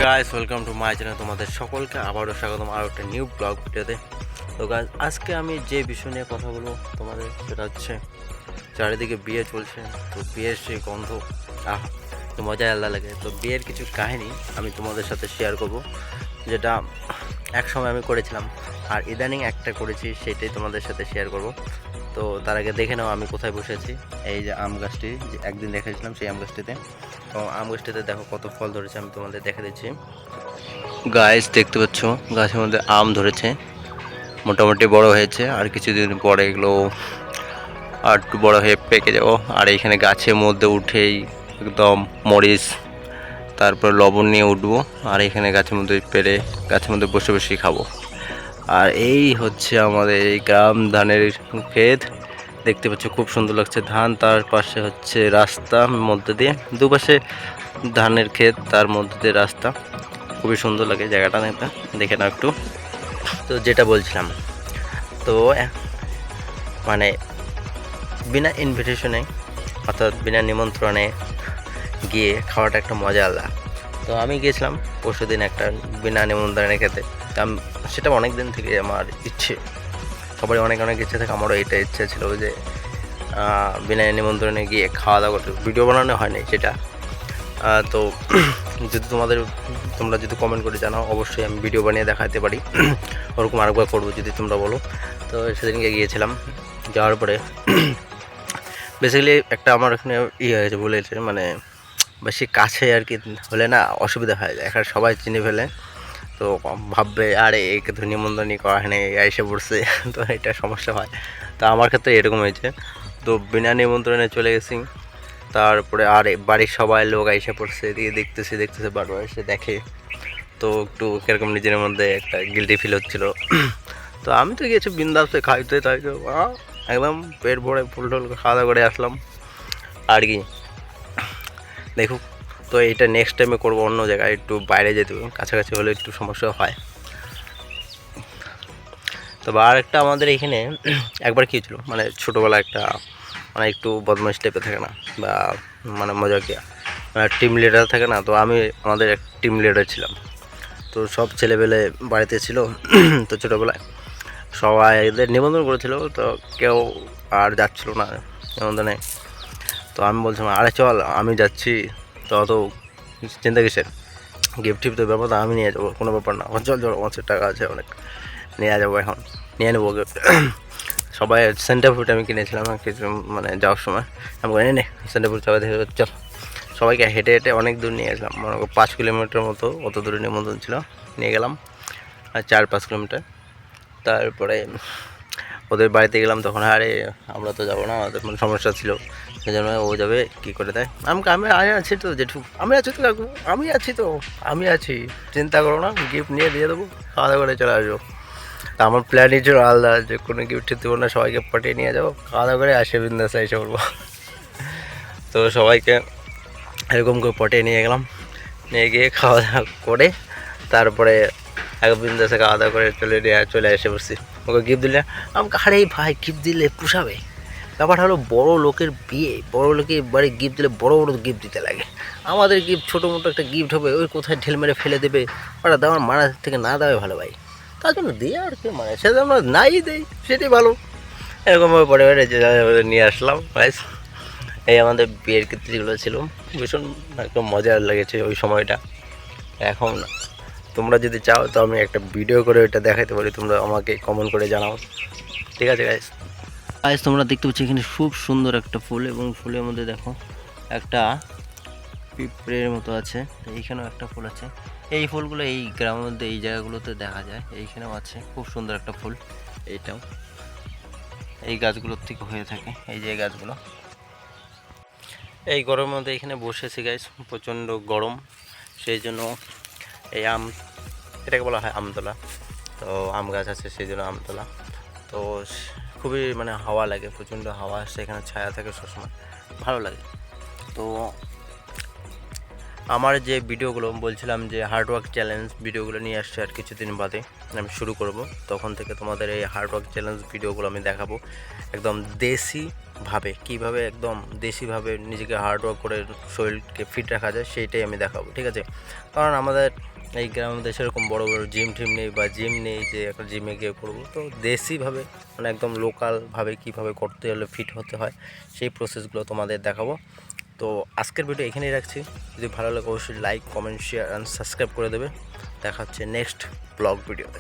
Guys welcome to my channel. তোমাদের সকলকে আবারও স্বাগতম আরও একটা নিউ ব্লগ ভিডিওতে। তো গাইস আজকে আমি যে বিষয় নিয়ে কথা বলবো তোমাদের, সেটা হচ্ছে চারিদিকে বিয়ে চলছে। তো বিয়ের সেই গন্ধ তো মজাই আলাদা লাগে। তো বিয়ের কিছু কাহিনী আমি তোমাদের সাথে শেয়ার করব, যেটা এক সময় আমি করেছিলাম আর ইদানিং একটা করেছি, সেটাই তোমাদের সাথে শেয়ার করব। তো তার আগে দেখে নাও আমি কোথায় বসেছি। এই যে আম গাছটি যে একদিন দেখেছিলাম, সেই আম গাছটিতে। তো আম গাছটিতে দেখো কত ফল ধরেছে, আমি তোমাদের দেখে দিচ্ছি। গাছ দেখতে পাচ্ছ, গাছের মধ্যে আম ধরেছে, মোটামুটি বড় হয়েছে। আর কিছুদিন পরে এগুলো আর একটু বড় হয়ে পেকে যাবো। আর এইখানে গাছের মধ্যে উঠেই একদম মরিচ, তারপর লবণ নিয়ে উঠবো। আর এখানে গাছের মধ্যে পেরে গাছের মধ্যে বসে বসে খাবো। আর এই হচ্ছে আমাদের এই গ্রাম ধানের ক্ষেত। দেখতে পাচ্ছ খুব সুন্দর লাগছে ধান, তার পাশে হচ্ছে রাস্তা, মধ্যে দিয়ে দুপাশে ধানের ক্ষেত, তার মধ্যে দিয়ে রাস্তা। খুবই সুন্দর লাগে জায়গাটা দেখে নাও একটু। তো যেটা বলছিলাম, তো মানে বিনা ইনভিটেশনে অর্থাৎ বিনা নিমন্ত্রণে গিয়ে খাওয়াটা একটা মজা আলাদা। তো আমি গিয়েছিলাম পরশুদিন একটা বিনা নিমন্ত্রণে খেতে। সেটা অনেক দিন থেকে আমার ইচ্ছে, সবারই অনেক অনেক ইচ্ছে থাকে, আমারও এটা ইচ্ছে ছিল যে বিনা নিমন্ত্রণে গিয়ে খাওয়া দাওয়া করতে। ভিডিও বানানো হয়নি সেটা। তো যদি তোমরা যদি কমেন্ট করে জানাও, অবশ্যই আমি ভিডিও বানিয়ে দেখাতে পারি। ওরকম আরেকবার করবো যদি তোমরা বলো। তো সেদিনকে গিয়েছিলাম, যাওয়ার পরে বেসিক্যালি একটা আমার এখানে হয়েছে, বলেছে মানে বেশি কাছে আর কি হলে না অসুবিধা হয়, এখানে সবাই চিনে ফেলে। তো ভাববে আরে একে তো নিমন্ত্রণই করা হয় না, এসে পড়ছে। তো এটা সমস্যা হয়। তো আমার ক্ষেত্রে এরকম হয়েছে। তো বিনা নিমন্ত্রণে চলে গেছি। তারপরে আর বাড়ির সবাই লোক এসে পড়ছে, এদিকে দেখতেছে বারবার এসে দেখে। তো একটু কিরকম নিজের মধ্যে একটা গিল্টি ফিল হচ্ছিল। তো আমি তো গিয়েছি বিন্দাসে খাইতে তাই একদম পেট ভরে ফুল টুল খাওয়া দাওয়া করে আসলাম আর কি। দেখুক, তো এটা নেক্সট টাইমে করবো অন্য জায়গায়, একটু বাইরে যেতে হবে, কাছাকাছি হলে একটু সমস্যা হয়। তবে আর একটা আমাদের এখানে একবার কী ছিল, মানে ছোটোবেলা একটা মানে একটু বদমাইশ টাইপের থাকে না, বা মানে মজাকিয়া টিম লিডার থাকে না। তো আমি আমাদের এক টিম লিডার ছিলাম। তো সব ছেলেবেলে বাড়িতে ছিল। তো ছোটোবেলায় সবাই এদের নিমন্ত্রণ করেছিল, তো কেউ আর যাচ্ছিল না নিমন্ত্রণে। তো আমি বলছিলাম আরে চল আমি যাচ্ছি, তো অত চিন্তা কিসের, গিফট টিফট ব্যাপার তো আমি নিয়ে যাবো, কোনো ব্যাপার না, চল চল আমার টাকা আছে অনেক, নিয়ে যাবো, এখন নিয়ে নেবো গিফট। সবাই সেন্টার ফুড আমি কিনেছিলাম কিছু, মানে যাওয়ার সময় আমি বলি নে সেন্টার ফুড সবাই দেখে চল। সবাইকে হেঁটে হেঁটে অনেক দূর নিয়ে গেছিলাম, মনে করো 5 কিলোমিটার মতো, অত দূরে নিমন্ত্রণ ছিল, নিয়ে গেলাম। আর 4-5 কিলোমিটার। তারপরে ওদের বাড়িতে গেলাম, তখন আরে আমরা তো যাবো না, আমাদের কোনো সমস্যা ছিল, সেই জন্য ও যাবে কী করে দেয়। আমি আছি তো জেঠু, আমি আছি তো কাকু, আমি আছি, চিন্তা করো না, গিফট নিয়ে দিয়ে দেবো, খাওয়া দাওয়া করে চলে আসবো। তা আমার প্ল্যানই ছিল আলাদা, যে কোনো গিফট দেবো না, সবাইকে পাঠিয়ে নিয়ে যাবো, খাওয়া দাওয়া করে আসে বিন্দাসে এসে পড়বো। তো সবাইকে এরকম করে পটিয়ে নিয়ে গেলাম, নিয়ে গিয়ে খাওয়া দাওয়া করে তারপরে এক বিন্দাসে খাওয়া দাওয়া করে চলে এসে বসছি। ওকে গিফট দিলে, আমাকে আরে ভাই গিফট দিলে পোষাবে? ব্যাপারটা হলো বড়ো লোকের বিয়ে, বড়ো লোকের বাড়ি গিফট দিলে বড়ো বড়ো গিফট দিতে লাগে। আমাদের গিফট ছোটো মোটো একটা গিফট হবে, ওই কোথায় ঢেল মেরে ফেলে দেবে, ওটা দেওয়ার মারা থেকে না দেওয়াই ভালো ভাই। তার জন্য দিয়ে আর কি, মানে সেটা আমরা নাই দেই, সেটাই ভালো। এরকমভাবে পরে নিয়ে আসলাম ব্যাস। এই আমাদের বিয়ের কীর্তিগুলো ছিল, ভীষণ একদম মজার লেগেছে ওই সময়টা। এখন তোমরা যদি চাও তো আমি একটা ভিডিও করে ওইটা দেখাতে পারি, তোমরা আমাকে কমেন্ট করে জানাও, ঠিক আছে গাইস? গাইস তোমরা দেখতে পাচ্ছ এখানে খুব সুন্দর একটা ফুল, এবং ফুলের মধ্যে দেখো একটা পিঁপড়ের মতো আছে। তো এইখানেও একটা ফুল আছে। এই ফুলগুলো এই গ্রামের মধ্যে এই জায়গাগুলোতে দেখা যায়, এইখানেও আছে খুব সুন্দর একটা ফুল। এইটাও এই গাছগুলোর থেকে হয়ে থাকে, এই যে গাছগুলো। এই গরমের মধ্যে এখানে বসেছি গাইস, প্রচণ্ড গরম, সেই জন্য এই এটাকে বলা হয় আমতলা। তো আম গাছ আছে সেই জন্য আমতলা। তো খুবই মানে হাওয়া লাগে, প্রচণ্ড হাওয়া আসছে, এখানে ছায়া থাকে সবসময়, ভালো লাগে। তো আমার যে ভিডিওগুলো বলছিলাম যে হার্ডওয়ার্ক চ্যালেঞ্জ ভিডিওগুলো নিয়ে আসছে, আর কিছুদিন বাদে আমি শুরু করব, তখন থেকে তোমাদের এই হার্ডওয়ার্ক চ্যালেঞ্জ ভিডিওগুলো আমি দেখাবো একদম দেশিভাবে, কীভাবে একদম দেশিভাবে নিজেকে হার্ডওয়ার্ক করে শরীরকে ফিট রাখা যায়, সেইটাই আমি দেখাবো, ঠিক আছে? কারণ আমাদের এই গ্রামের মধ্যে সেরকম বড় বড় জিম টিম নেই বা জিম নেই যে একটা জিমে গিয়ে করবো। তো দেশিভাবে মানে একদম লোকালভাবে কীভাবে করতে হলে ফিট হতে হয় সেই প্রসেসগুলো তোমাদের দেখাবো। তো আজকের ভিডিও এখানেই রাখছি। যদি ভালো লাগে অবশ্যই like, comment, share and subscribe করে দেবে। দেখা হচ্ছে নেক্সট ব্লগ ভিডিওতে।